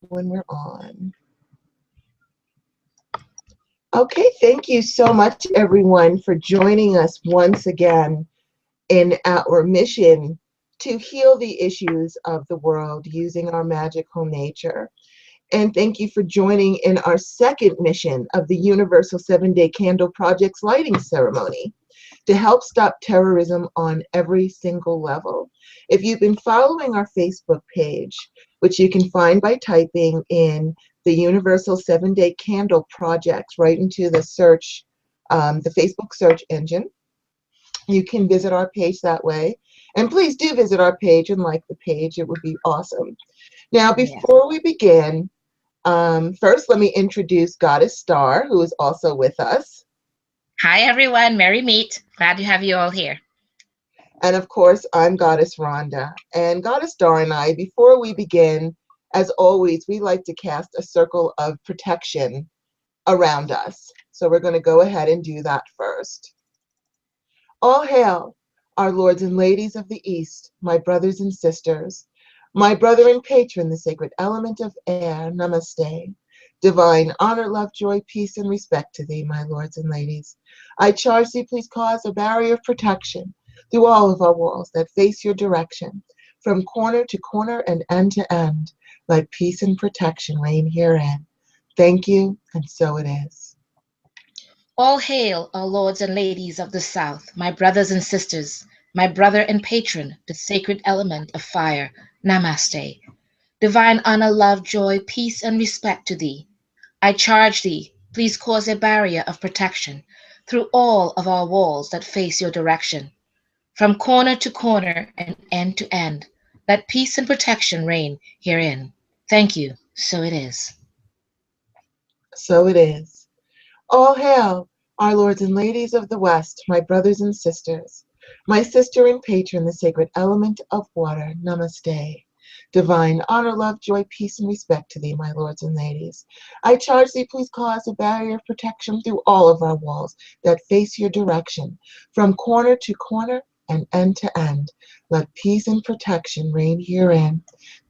when we're on. Okay, thank you so much, everyone, for joining us once again in our mission to heal the issues of the world using our magical nature. And thank you for joining in our second mission of the Universal 7-Day Candle Project's lighting ceremony to help stop terrorism on every single level. If you've been following our Facebook page, which you can find by typing in the Universal 7-Day Candle Project right into the search, the Facebook search engine, you can visit our page that way. And please do visit our page and like the page. It would be awesome. Now, before we begin, first let me introduce Goddess Star, who is also with us. Hi, everyone. Merry meet. Glad to have you all here. And of course, I'm Goddess Rhonda. And Goddess Star and I, before we begin, as always, we like to cast a circle of protection around us. So we're going to go ahead and do that first. All hail, our lords and ladies of the East, my brothers and sisters, my brother and patron, the sacred element of air, namaste. Divine honor, love, joy, peace, and respect to thee, my lords and ladies. I charge thee, please cause a barrier of protection through all of our walls that face your direction, from corner to corner and end to end. Let peace and protection reign herein. Thank you, and so it is. All hail, our lords and ladies of the South, my brothers and sisters, my brother and patron, the sacred element of fire, namaste. Divine honor, love, joy, peace, and respect to thee. I charge thee, please cause a barrier of protection through all of our walls that face your direction, from corner to corner and end to end. Let peace and protection reign herein. Thank you, so it is. So it is. All hail, our lords and ladies of the West, my brothers and sisters, my sister and patron, the sacred element of water, namaste. Divine honor, love, joy, peace, and respect to thee, my lords and ladies. I charge thee, please cause a barrier of protection through all of our walls that face your direction, from corner to corner and end to end. Let peace and protection reign herein.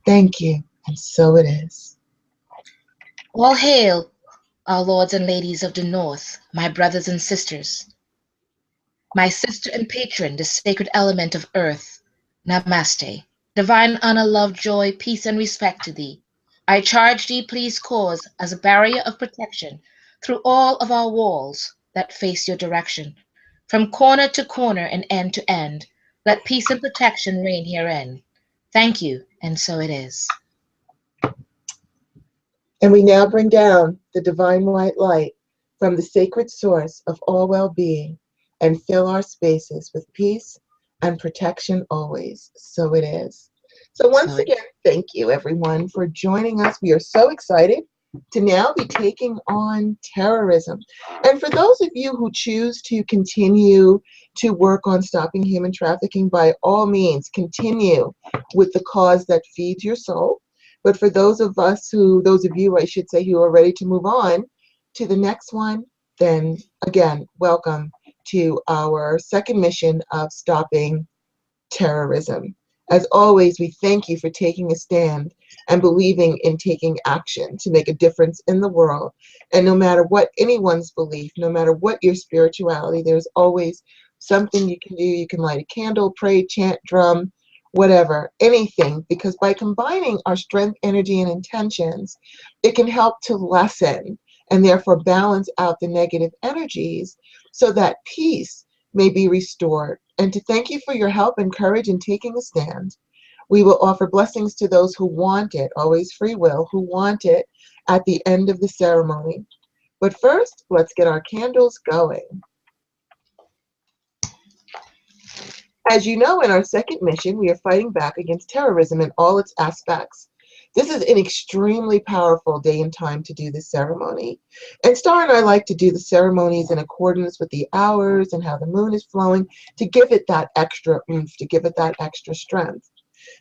Thank you, and so it is. All hail, our lords and ladies of the North, my brothers and sisters, my sister and patron, the sacred element of earth, namaste. Divine honor, love, joy, peace, and respect to thee. I charge thee, please cause as a barrier of protection through all of our walls that face your direction, from corner to corner and end to end. Let peace and protection reign herein. Thank you, and so it is. And we now bring down the divine white light from the sacred source of all well-being and fill our spaces with peace and protection always. So it is. So once again, thank you everyone for joining us. We are so excited to now be taking on terrorism. And for those of you who choose to continue to work on stopping human trafficking, by all means, continue with the cause that feeds your soul. But for those of you, I should say, who are ready to move on to the next one, then again, welcome to our second mission of stopping terrorism. As always, we thank you for taking a stand and believing in taking action to make a difference in the world. And no matter what anyone's belief, no matter what your spirituality, there's always something you can do. You can light a candle, pray, chant, drum, whatever, anything, because by combining our strength, energy, and intentions, it can help to lessen and therefore balance out the negative energies so that peace may be restored. And to thank you for your help and courage in taking a stand. We will offer blessings to those who want it, always free will, who want it at the end of the ceremony. But first, let's get our candles going. As you know, in our second mission, we are fighting back against terrorism in all its aspects. This is an extremely powerful day and time to do this ceremony. And Star and I like to do the ceremonies in accordance with the hours and how the moon is flowing to give it that extra oomph, to give it that extra strength.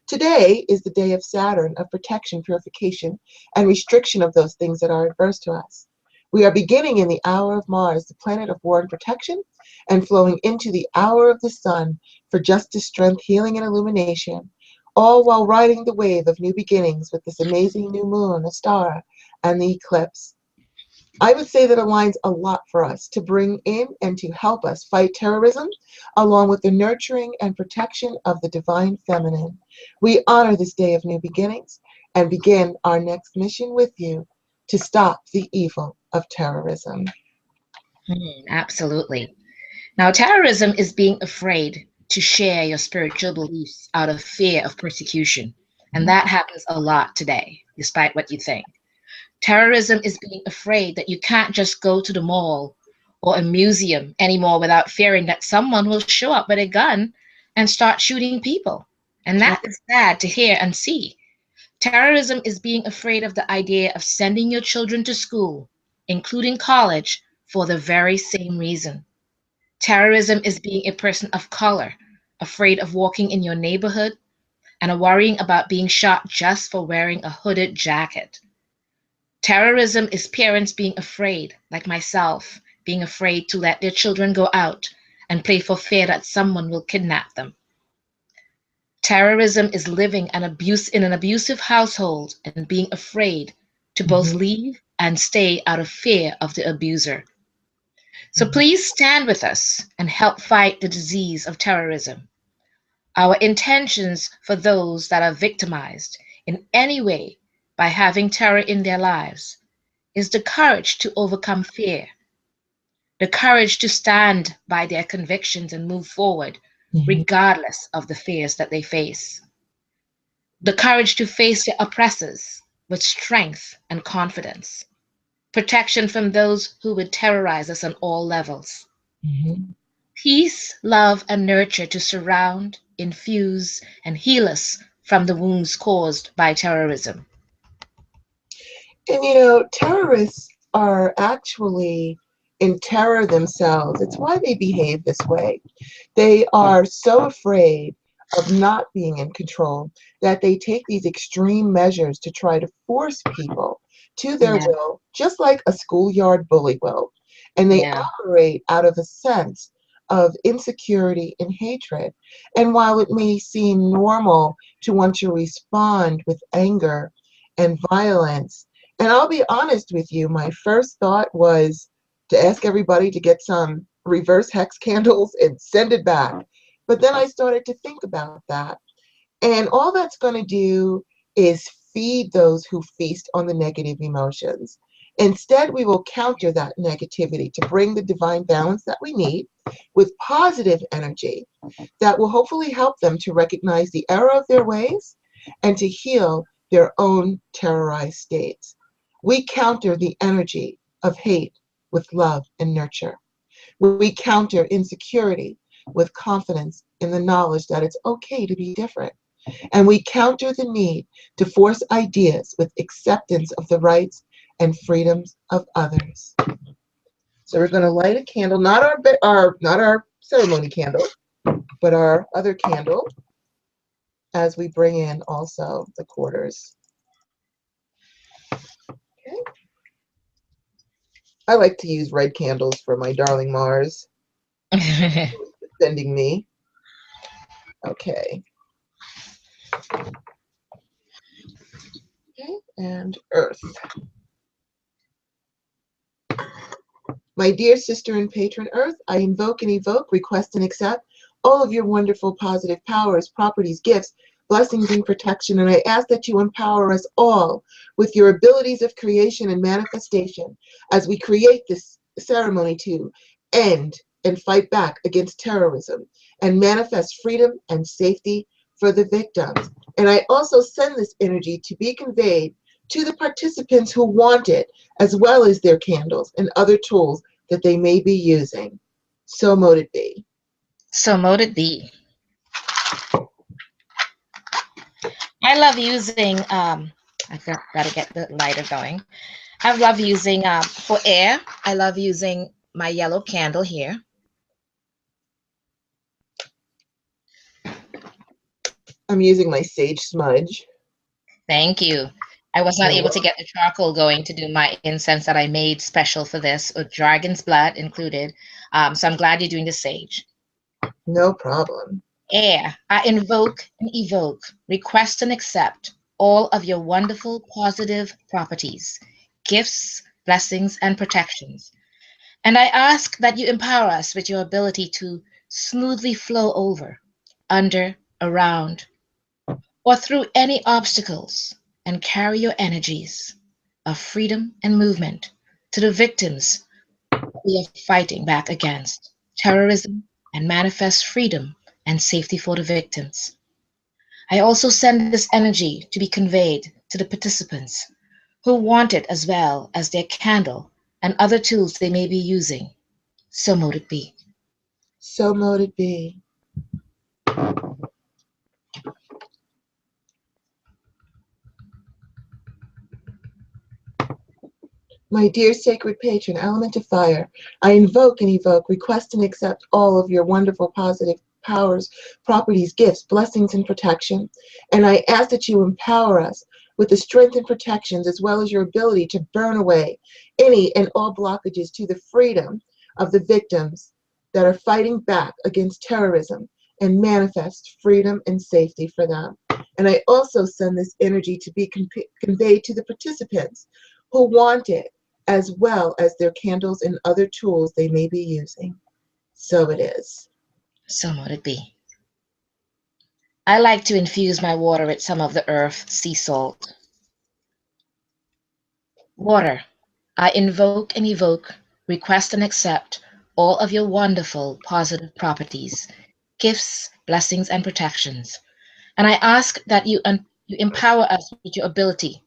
Today is the day of Saturn, of protection, purification, and restriction of those things that are adverse to us. We are beginning in the hour of Mars, the planet of war and protection, and flowing into the hour of the sun for justice, strength, healing, and illumination. all while riding the wave of new beginnings with this amazing new moon, a star, and the eclipse. I would say that aligns a lot for us to bring in and to help us fight terrorism, along with the nurturing and protection of the divine feminine. We honor this day of new beginnings and begin our next mission with you to stop the evil of terrorism. Absolutely. Now, terrorism is being afraid to share your spiritual beliefs out of fear of persecution. And that happens a lot today, despite what you think. Terrorism is being afraid that you can't just go to the mall or a museum anymore without fearing that someone will show up with a gun and start shooting people. And that is sad to hear and see. Terrorism is being afraid of the idea of sending your children to school, including college, for the very same reason. Terrorism is being a person of color, afraid of walking in your neighborhood and worrying about being shot just for wearing a hooded jacket. Terrorism is parents being afraid, like myself, being afraid to let their children go out and play for fear that someone will kidnap them. Terrorism is living in an abusive household and being afraid to both leave and stay out of fear of the abuser. So please stand with us and help fight the disease of terrorism. Our intentions for those that are victimized in any way by having terror in their lives is the courage to overcome fear, the courage to stand by their convictions and move forward, regardless of the fears that they face, the courage to face their oppressors with strength and confidence, protection from those who would terrorize us on all levels, peace, love, and nurture to surround, infuse, and heal us from the wounds caused by terrorism. And you know, terrorists are actually in terror themselves. It's why they behave this way. They are so afraid of not being in control that they take these extreme measures to try to force people to their will, just like a schoolyard bully will. And they operate out of a sense of insecurity and hatred. And while it may seem normal to want to respond with anger and violence, and I'll be honest with you, my first thought was to ask everybody to get some reverse hex candles and send it back. But then I started to think about that. And all that's going to do is feed those who feast on the negative emotions. Instead, we will counter that negativity to bring the divine balance that we need with positive energy that will hopefully help them to recognize the error of their ways and to heal their own terrorized states. We counter the energy of hate with love and nurture. We counter insecurity with confidence in the knowledge that it's okay to be different. And we counter the need to force ideas with acceptance of the rights and freedoms of others. So we're going to light a candle, not our ceremony candle, but our other candle, as we bring in also the quarters. Okay. I like to use red candles for my darling Mars. Sending me. Okay. Okay, and Earth. My dear sister and patron Earth, I invoke and evoke, request and accept all of your wonderful positive powers, properties, gifts, blessings, and protection. And I ask that you empower us all with your abilities of creation and manifestation as we create this ceremony to end and fight back against terrorism and manifest freedom and safety for the victims. And I also send this energy to be conveyed to the participants who want it, as well as their candles and other tools that they may be using. So mote it be. So mote it be. I love using, I've got to get the lighter going. I love using, for air, I love using my yellow candle here. I'm using my sage smudge. Thank you. I was not able to get the charcoal going to do my incense that I made special for this, with dragon's blood included. So I'm glad you're doing the sage. No problem. Air, I invoke and evoke, request and accept all of your wonderful positive properties, gifts, blessings, and protections. And I ask that you empower us with your ability to smoothly flow over, under, around, or through any obstacles and carry your energies of freedom and movement to the victims we are fighting back against terrorism and manifest freedom and safety for the victims. I also send this energy to be conveyed to the participants who want it as well as their candle and other tools they may be using. So mote it be. So mote it be. My dear sacred patron, element of fire, I invoke and evoke, request and accept all of your wonderful positive powers, properties, gifts, blessings, and protection. And I ask that you empower us with the strength and protections as well as your ability to burn away any and all blockages to the freedom of the victims that are fighting back against terrorism and manifest freedom and safety for them. And I also send this energy to be conveyed to the participants who want it, as well as their candles and other tools they may be using. So it is. So mote it be. I like to infuse my water with some of the earth sea salt. Water, I invoke and evoke, request and accept all of your wonderful positive properties, gifts, blessings, and protections. And I ask that you empower us with your ability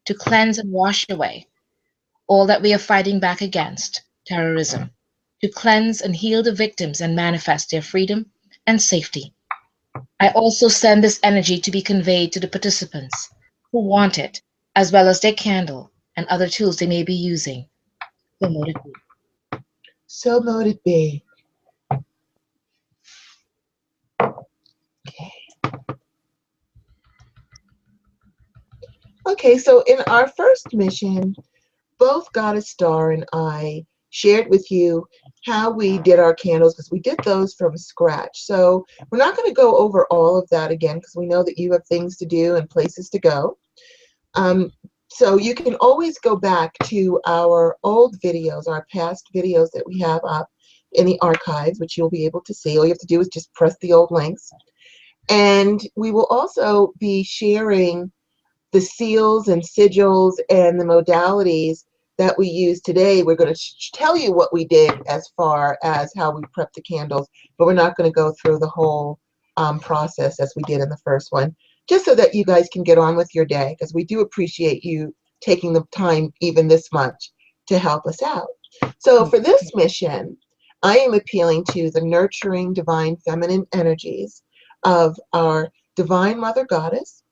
to cleanse and wash away all that we are fighting back against terrorism, to cleanse and heal the victims and manifest their freedom and safety. I also send this energy to be conveyed to the participants who want it, as well as their candle and other tools they may be using. So mote it be. So mote it be. Okay. Okay, so in our first mission, both Goddess Star and I shared with you how we did our candles because we did those from scratch. So we're not going to go over all of that again because we know that you have things to do and places to go. Um, so you can always go back to our old videos, our past videos that we have up in the archives, which you'll be able to see. All you have to do is just press the old links. And we will also be sharing the seals and sigils and the modalities that we use today. We're going to tell you what we did as far as how we prep the candles, but we're not going to go through the whole process as we did in the first one, just so that you guys can get on with your day, because we do appreciate you taking the time even this much to help us out. So for this mission, I am appealing to the nurturing divine feminine energies of our divine mother goddess,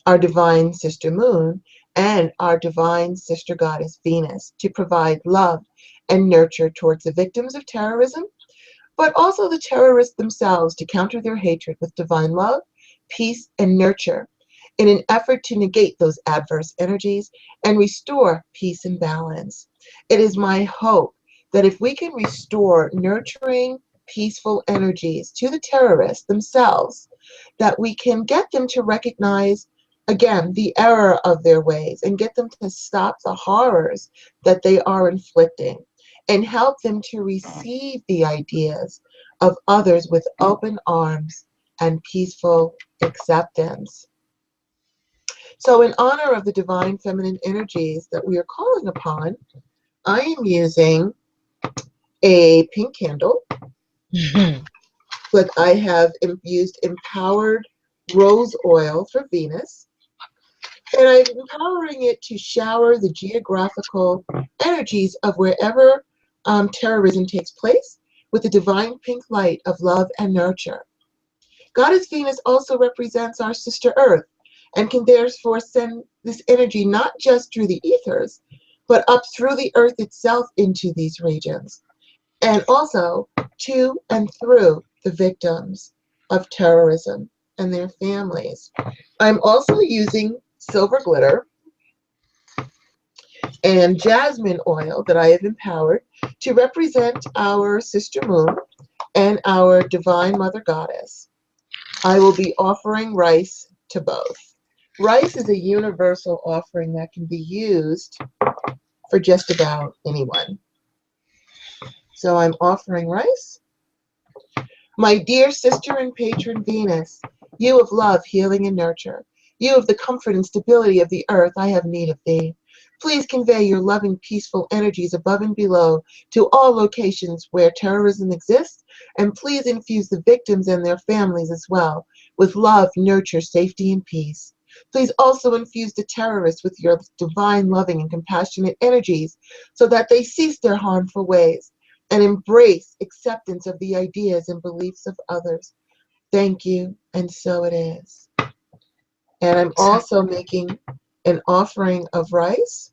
our divine sister moon, and our divine sister goddess Venus to provide love and nurture towards the victims of terrorism, but also the terrorists themselves to counter their hatred with divine love, peace, and nurture in an effort to negate those adverse energies and restore peace and balance. It is my hope that if we can restore nurturing, peaceful energies to the terrorists themselves, that we can get them to recognize again the error of their ways and get them to stop the horrors that they are inflicting and help them to receive the ideas of others with open arms and peaceful acceptance. So in honor of the divine feminine energies that we are calling upon, I am using a pink candle, but I have used empowered rose oil for Venus, and I'm empowering it to shower the geographical energies of wherever terrorism takes place with the divine pink light of love and nurture. Goddess Venus also represents our sister Earth and can therefore send this energy not just through the ethers, but up through the Earth itself into these regions, and also to and through the victims of terrorism and their families. I'm also using silver glitter and jasmine oil that I have empowered to represent our sister moon and our divine mother goddess. I will be offering rice to both. Rice is a universal offering that can be used for just about anyone. So I'm offering rice. My dear sister and patron Venus, you of love, healing, and nurture, you of the comfort and stability of the earth, I have need of thee. Please convey your loving, peaceful energies above and below to all locations where terrorism exists, and please infuse the victims and their families as well with love, nurture, safety, and peace. Please also infuse the terrorists with your divine, loving, and compassionate energies so that they cease their harmful ways and embrace acceptance of the ideas and beliefs of others. Thank you, and so it is. And I'm also making an offering of rice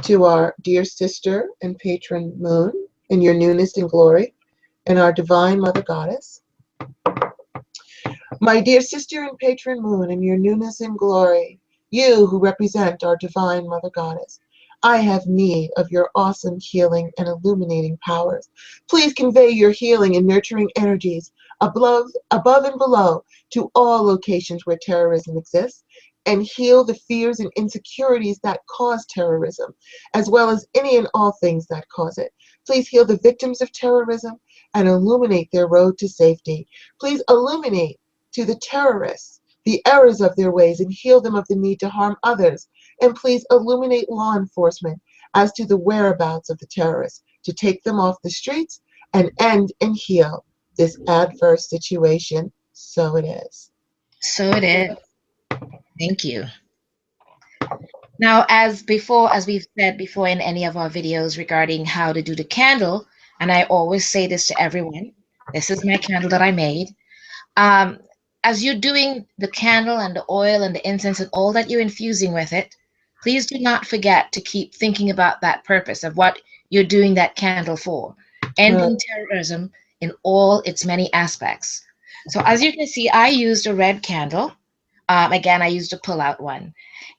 to our dear sister and patron Moon in your newness and glory, and our divine Mother Goddess. My dear sister and patron Moon in your newness and glory, you who represent our divine Mother Goddess, I have need of your awesome healing and illuminating powers. Please convey your healing and nurturing energies above and below to all locations where terrorism exists, and heal the fears and insecurities that cause terrorism, as well as any and all things that cause it. Please heal the victims of terrorism and illuminate their road to safety. Please illuminate to the terrorists the errors of their ways and heal them of the need to harm others. And please illuminate law enforcement as to the whereabouts of the terrorists to take them off the streets and end and heal this adverse situation. So it is. So it is. Thank you. Now, as we've said before in any of our videos regarding how to do the candle, and I always say this to everyone, this is my candle that I made. As you're doing the candle and the oil and the incense and all that you're infusing with it, please do not forget to keep thinking about that purpose of what you're doing that candle for, ending terrorism in all its many aspects. So as you can see, I used a red candle. Again, I used a pull-out one.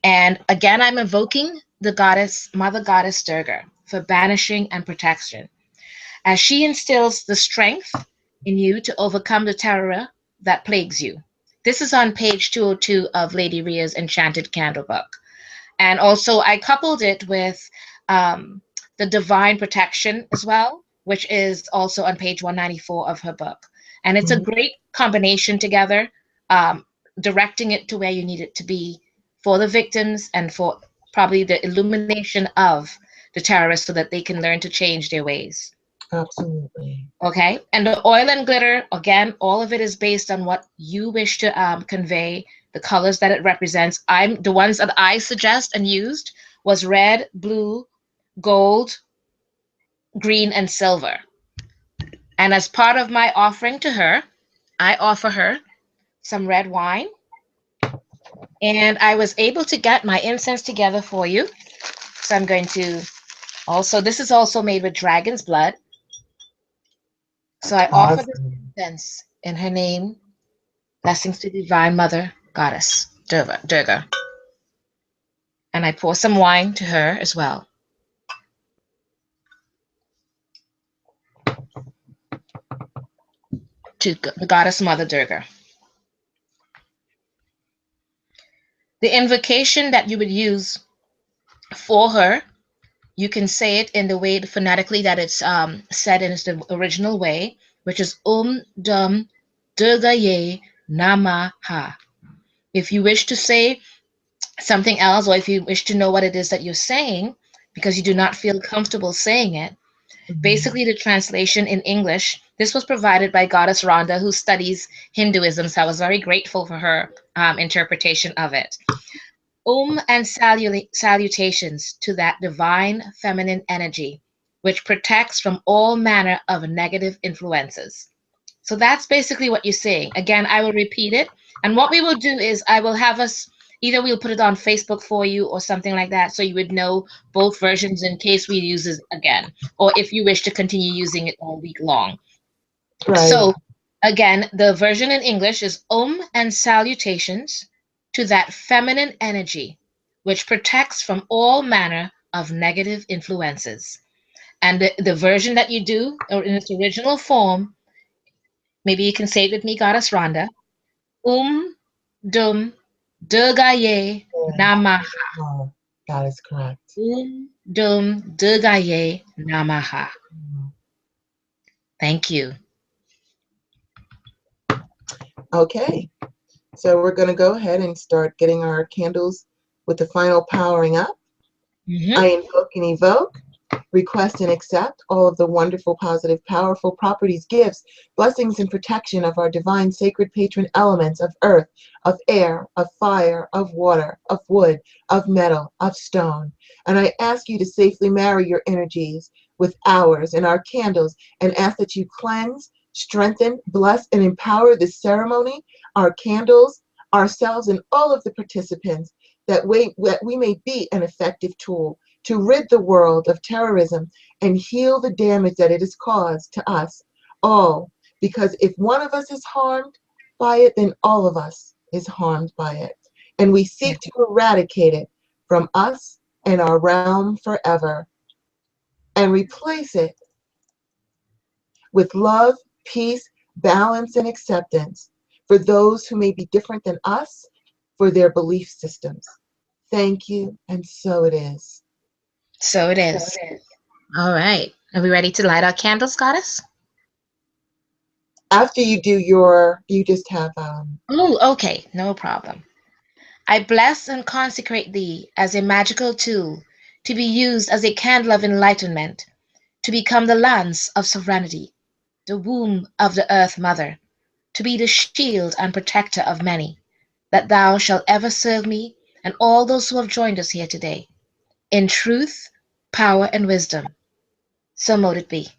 And again, I'm invoking the goddess, Mother Goddess Durga, for banishing and protection, as she instills the strength in you to overcome the terror that plagues you. This is on page 202 of Lady Rhea's Enchanted Candle Book. And also I coupled it with the divine protection as well, which is also on page 194 of her book. And it's a great combination together, directing it to where you need it to be for the victims and for probably the illumination of the terrorists so that they can learn to change their ways. Absolutely. Okay. And the oil and glitter, again, all of it is based on what you wish to convey, the colors that it represents. The ones that I suggest and used was red, blue, gold, green, and silver. And as part of my offering to her, I offer her some red wine. And I was able to get my incense together for you. So I'm going to also, this is also made with dragon's blood. So I offer this incense in her name. Blessings to Divine Mother Goddess Durga. And I pour some wine to her as well. To the Goddess Mother Durga. The invocation that you would use for her, you can say it in the way phonetically that it's said in the original way, which is Dum Durgaye Namaha. If you wish to say something else, or if you wish to know what it is that you're saying, because you do not feel comfortable saying it, basically the translation in English, this was provided by Goddess Rhonda, who studies Hinduism, so I was very grateful for her interpretation of it. And salutations to that divine feminine energy, which protects from all manner of negative influences. So that's basically what you're saying. Again, I will repeat it. And what we will do is I will have us, either we'll put it on Facebook for you or something like that, so you would know both versions in case we use it again, or if you wish to continue using it all week long. Right. So again, the version in English is and salutations to that feminine energy, which protects from all manner of negative influences. And the version that you do, or in its original form, maybe you can say it with me, Goddess Rhonda. Dum Durgaye Namaha. Oh, that is correct. Dum Durgaye Namaha. Thank you. Okay, so we're going to go ahead and start getting our candles with the final powering up. I invoke and evoke, request and accept all of the wonderful, positive, powerful properties, gifts, blessings, and protection of our divine sacred patron elements of earth, of air, of fire, of water, of wood, of metal, of stone. And I ask you to safely marry your energies with ours and our candles, and ask that you cleanse, strengthen, bless, and empower this ceremony, our candles, ourselves, and all of the participants, that we may be an effective tool to rid the world of terrorism and heal the damage that it has caused to us all. Because if one of us is harmed by it, then all of us is harmed by it. And we seek to eradicate it from us and our realm forever, and replace it with love, peace, balance, and acceptance for those who may be different than us, for their belief systems. Thank you, and so it is. So it is. All right. Are we ready to light our candles, Goddess? After you do you just have Oh, okay. No problem. I bless and consecrate thee as a magical tool to be used as a candle of enlightenment, to become the lance of serenity, the womb of the earth mother, to be the shield and protector of many, that thou shalt ever serve me and all those who have joined us here today, in truth, power, and wisdom. So mote it be.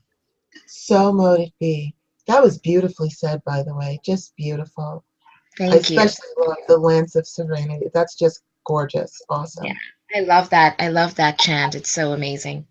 so mote it be. That was beautifully said, by the way, just beautiful. I Thank you. especially love the Lance of Serenity. That's just gorgeous, Yeah, awesome. I love that. I love that chant. It's so amazing.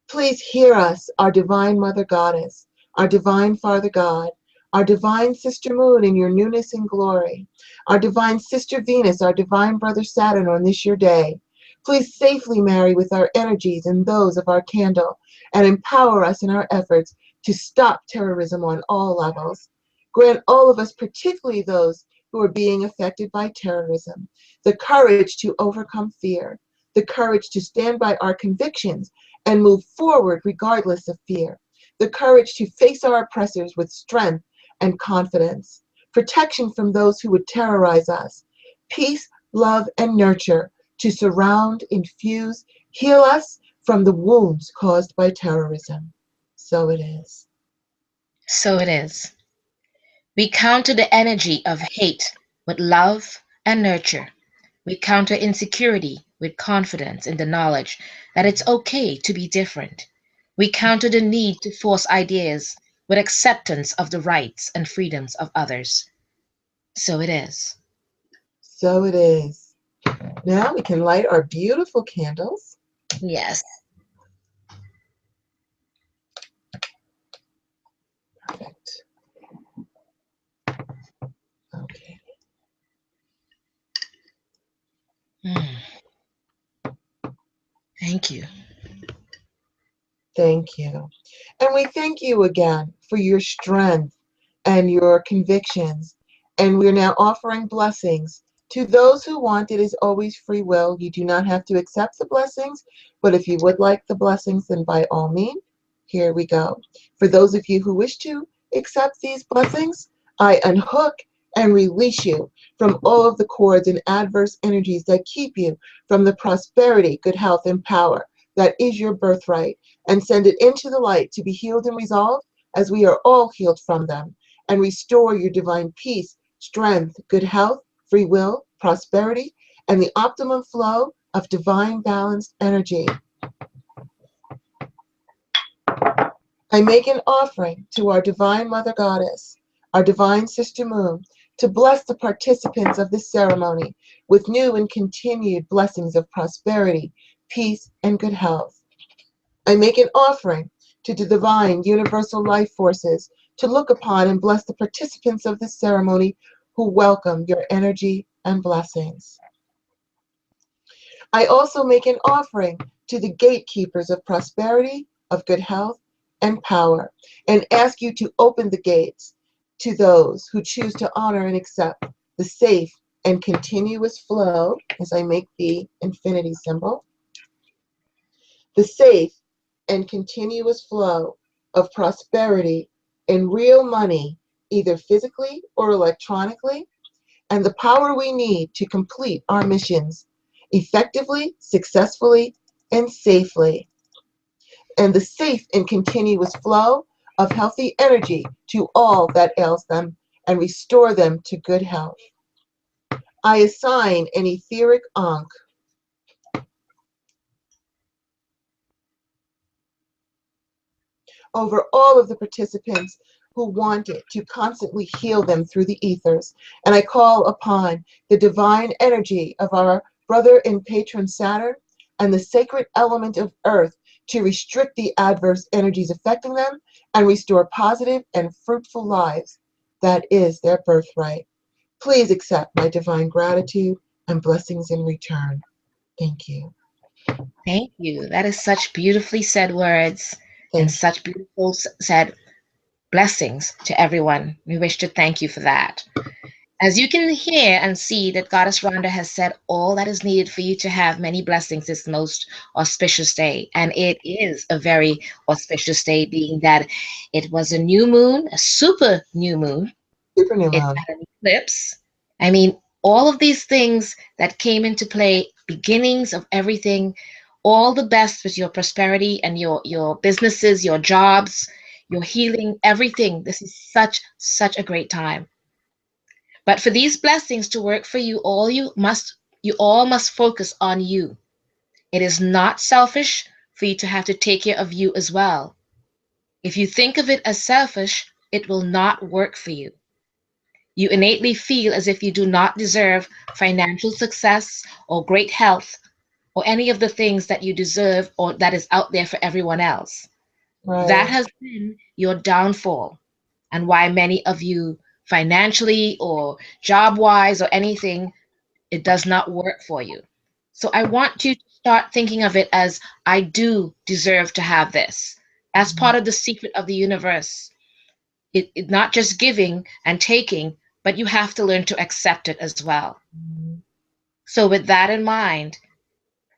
Please hear us, our divine Mother Goddess, our divine Father God, our divine Sister Moon in your newness and glory, our divine Sister Venus, our divine Brother Saturn on this your day. Please safely marry with our energies and those of our candle, and empower us in our efforts to stop terrorism on all levels. Grant all of us, particularly those who are being affected by terrorism, the courage to overcome fear, the courage to stand by our convictions and move forward regardless of fear, the courage to face our oppressors with strength and confidence, protection from those who would terrorize us, peace, love, and nurture to surround, infuse, heal us from the wounds caused by terrorism. So it is. So it is. We counter the energy of hate with love and nurture. We counter insecurity with confidence in the knowledge that it's okay to be different. We counter the need to force ideas with acceptance of the rights and freedoms of others. So it is. So it is. Now we can light our beautiful candles. Yes. Perfect. Okay. Mm. Thank you. Thank you. And we thank you again for your strength and your convictions. And we're now offering blessings to those who want. It is always free will. You do not have to accept the blessings, but if you would like the blessings, then by all means, here we go. For those of you who wish to accept these blessings, I unhook and release you from all of the cords and adverse energies that keep you from the prosperity, good health, and power that is your birthright, and send it into the light to be healed and resolved as we are all healed from them, and restore your divine peace, strength, good health, free will, prosperity, and the optimum flow of divine balanced energy. I make an offering to our divine Mother Goddess, our divine Sister Moon, to bless the participants of this ceremony with new and continued blessings of prosperity, peace, and good health. I make an offering to the divine universal life forces to look upon and bless the participants of this ceremony who welcome your energy and blessings. I also make an offering to the gatekeepers of prosperity, of good health, and power, and ask you to open the gates to those who choose to honor and accept the safe and continuous flow, as I make the infinity symbol, the safe and continuous flow of prosperity in real money, either physically or electronically, and the power we need to complete our missions effectively, successfully, and safely, and the safe and continuous flow of healthy energy to all that ails them and restore them to good health. I assign an etheric ankh over all of the participants who want it to constantly heal them through the ethers. And I call upon the divine energy of our brother and patron Saturn and the sacred element of Earth to restrict the adverse energies affecting them and restore positive and fruitful lives. That is their birthright. Please accept my divine gratitude and blessings in return. Thank you. Thank you. That is such beautifully said words and Thank you. such beautiful said blessings to everyone. We wish to thank you for that. As you can hear and see that Goddess Rhonda has said all that is needed for you to have many blessings this most auspicious day. And it is a very auspicious day, being that it was a new moon, a super new moon. Super new It's moon. had an eclipse. I mean, all of these things that came into play, beginnings of everything, all the best with your prosperity and your businesses, your jobs, your healing, everything. This is such a great time. But for these blessings to work for you, you all must focus on you. It is not selfish for you to have to take care of you as well. If you think of it as selfish, it will not work for you. You innately feel as if you do not deserve financial success or great health or any of the things that you deserve or that is out there for everyone else. That Right. has been your downfall and why many of you financially or job wise or anything, it does not work for you. So I want you to start thinking of it as I do deserve to have this. As part of the secret of the universe. It not just giving and taking, but you have to learn to accept it as well. So with that in mind,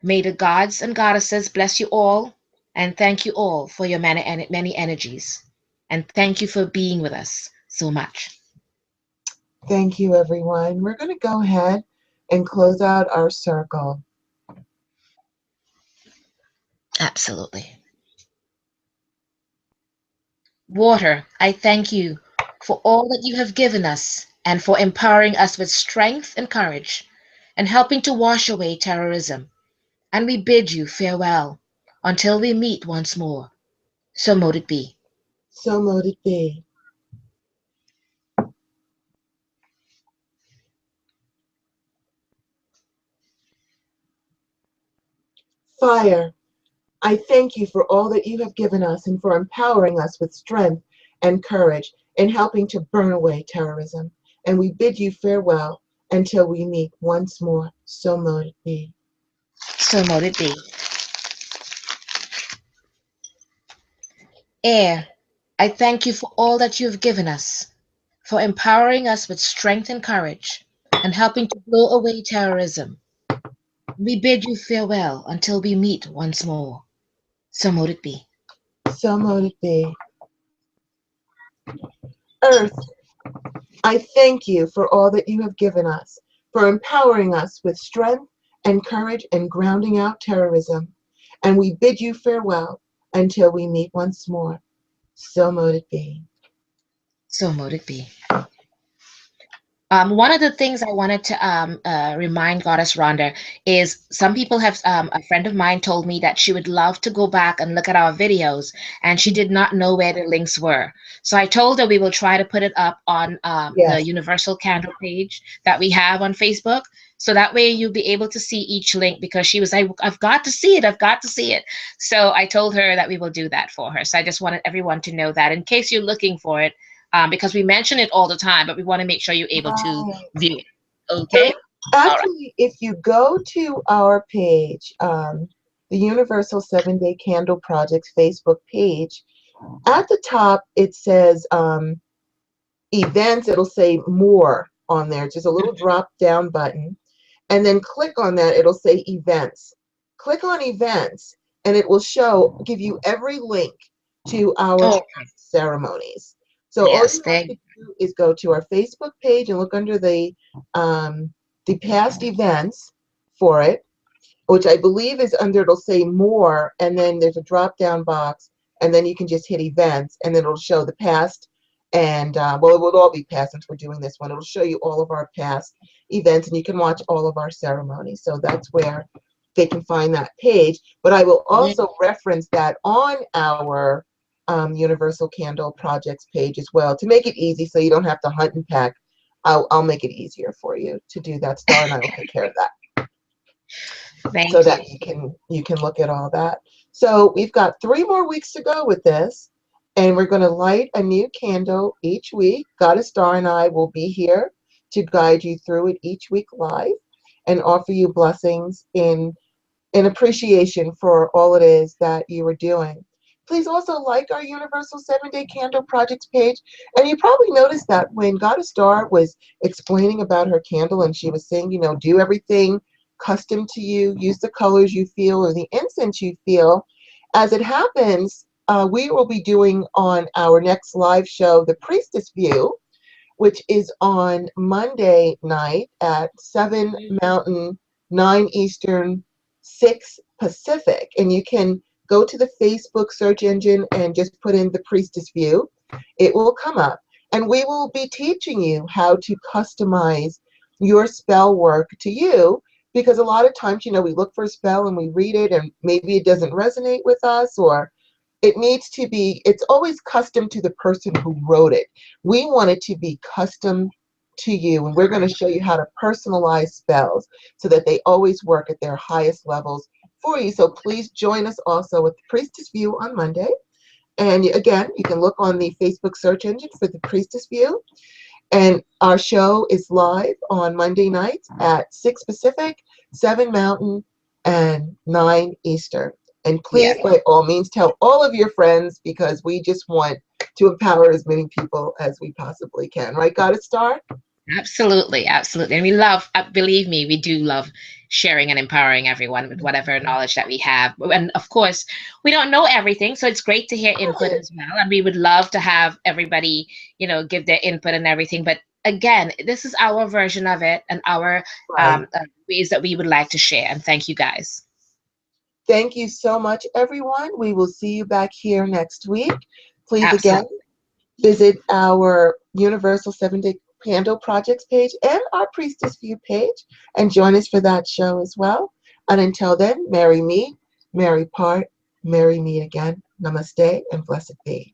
may the gods and goddesses bless you all and thank you all for your many energies. And thank you for being with us so much. Thank you, everyone. We're going to go ahead and close out our circle. Absolutely. Water, I thank you for all that you have given us and for empowering us with strength and courage and helping to wash away terrorism. And we bid you farewell until we meet once more. So mote it be. So mote it be. Fire, I thank you for all that you have given us and for empowering us with strength and courage in helping to burn away terrorism. And we bid you farewell until we meet once more. So mote it be. So mote it be. Air, I thank you for all that you have given us, for empowering us with strength and courage and helping to blow away terrorism. We bid you farewell until we meet once more. So mote it be. So mote it be. Earth, I thank you for all that you have given us, for empowering us with strength and courage and grounding out terrorism. And we bid you farewell until we meet once more. So mote it be. So mote it be. One of the things I wanted to remind Goddess Rhonda is some people have, a friend of mine told me that she would love to go back and look at our videos, and she did not know where the links were. So I told her we will try to put it up on the Yes. Universal Candle page that we have on Facebook. So that way you'll be able to see each link, because she was like, I've got to see it. I've got to see it. So I told her that we will do that for her. So I just wanted everyone to know that in case you're looking for it. Because we mention it all the time, but we want to make sure you're able to Right. view it. And Okay? All right. actually, if you go to our page, the Universal 7-Day Candle Project Facebook page, at the top it says events, it'll say more on there. Just a little drop down button. And then click on that, it'll say events. Click on events, and it will give you every link to our Oh, ceremonies. So all yes, you have to do is go to our Facebook page and look under the past events for it, which I believe is under, it'll say more, and then there's a drop down box, and then you can just hit events, and then it'll show the past, and well, it will all be past since we're doing this one. It'll show you all of our past events, and you can watch all of our ceremonies. So that's where they can find that page. But I will also reference that on our Universal Candle Projects page as well to make it easy, so you don't have to hunt and peck. I'll make it easier for you to do that. Star and I will take care of that, so thank you. that you can look at all that. So we've got 3 more weeks to go with this, and we're going to light a new candle each week. Goddess Star and I will be here to guide you through it each week live and offer you blessings in appreciation for all it is that you are doing. Please also like our Universal 7-Day Candle Projects page. And you probably noticed that when Goddess Star was explaining about her candle and she was saying, do everything custom to you, use the colors you feel or the incense you feel. As it happens, we will be doing on our next live show, The Priestess View, which is on Monday night at 7 Mountain, 9 Eastern, 6 Pacific. And you can go to the Facebook search engine and just put in The Priestess View. It will come up. And we will be teaching you how to customize your spell work to you, because a lot of times, we look for a spell and we read it and maybe it doesn't resonate with us, or it's always custom to the person who wrote it. We want it to be custom to you, and we're going to show you how to personalize spells so that they always work at their highest levels for you. So please join us also with the Priestess View on Monday. And again, you can look on the Facebook search engine for the Priestess View. And our show is live on Monday nights at 6 Pacific, 7 Mountain, and 9 Eastern. And please, by all means, tell all of your friends, because we just want to empower as many people as we possibly can. Right, Goddess Star? Absolutely, absolutely. And we love, believe me, we do love sharing and empowering everyone with whatever knowledge that we have. And of course, we don't know everything, so it's great to hear input as well. And we would love to have everybody, give their input and everything. But again, this is our version of it and our ways that we would like to share. And thank you guys. Thank you so much, everyone. We will see you back here next week. Please, again, visit our Universal 7-Day Candle Projects page and our Priestess View page and join us for that show as well. And until then, merry meet, merry part, merry meet again. Namaste and blessed be.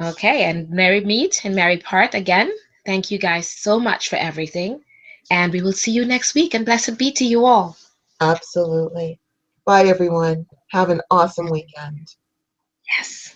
Okay, and merry meet and merry part again. Thank you guys so much for everything. And we will see you next week, and blessed be to you all. Absolutely. Bye, everyone. Have an awesome weekend. Yes.